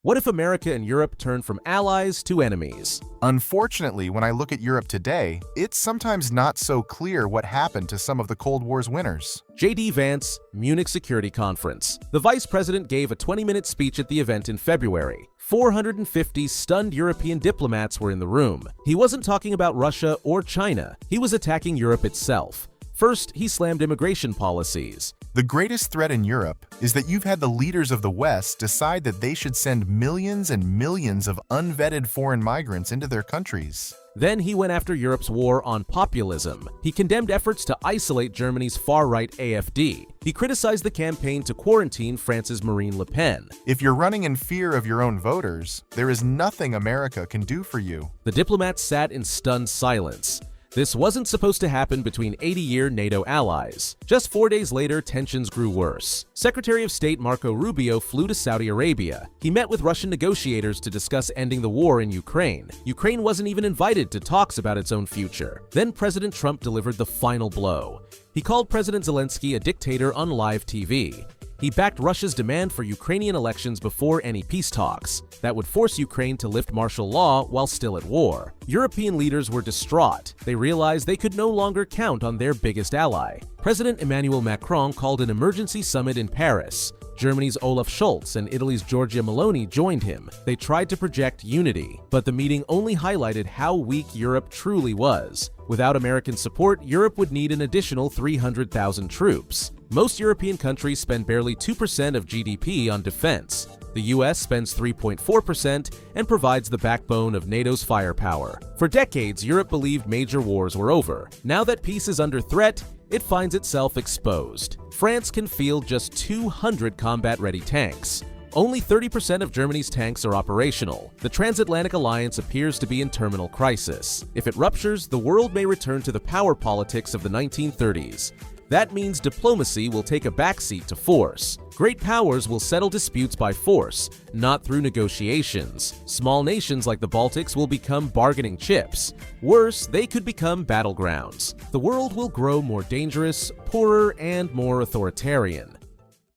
What if America and Europe turn from allies to enemies? Unfortunately, when I look at Europe today, it's sometimes not so clear what happened to some of the Cold War's winners. J.D. Vance, Munich Security Conference. The vice president gave a 20-minute speech at the event in February. 450 stunned European diplomats were in the room. He wasn't talking about Russia or China. He was attacking Europe itself. First, he slammed immigration policies. The greatest threat in Europe is that you've had the leaders of the West decide that they should send millions and millions of unvetted foreign migrants into their countries. Then he went after Europe's war on populism. He condemned efforts to isolate Germany's far-right AfD. He criticized the campaign to quarantine France's Marine Le Pen. If you're running in fear of your own voters, there is nothing America can do for you. The diplomats sat in stunned silence. This wasn't supposed to happen between 80-year NATO allies. Just 4 days later, tensions grew worse. Secretary of State Marco Rubio flew to Saudi Arabia. He met with Russian negotiators to discuss ending the war in Ukraine. Ukraine wasn't even invited to talks about its own future. Then President Trump delivered the final blow. He called President Zelensky a dictator on live TV. He backed Russia's demand for Ukrainian elections before any peace talks. That would force Ukraine to lift martial law while still at war. European leaders were distraught. They realized they could no longer count on their biggest ally. President Emmanuel Macron called an emergency summit in Paris. Germany's Olaf Scholz and Italy's Giorgia Meloni joined him. They tried to project unity, but the meeting only highlighted how weak Europe truly was. Without American support, Europe would need an additional 300,000 troops. Most European countries spend barely 2% of GDP on defense. The US spends 3.4% and provides the backbone of NATO's firepower. For decades, Europe believed major wars were over. Now that peace is under threat, it finds itself exposed. France can field just 200 combat-ready tanks. Only 30% of Germany's tanks are operational. The transatlantic alliance appears to be in terminal crisis. If it ruptures, the world may return to the power politics of the 1930s. That means diplomacy will take a backseat to force. Great powers will settle disputes by force, not through negotiations. Small nations like the Baltics will become bargaining chips. Worse, they could become battlegrounds. The world will grow more dangerous, poorer, and more authoritarian.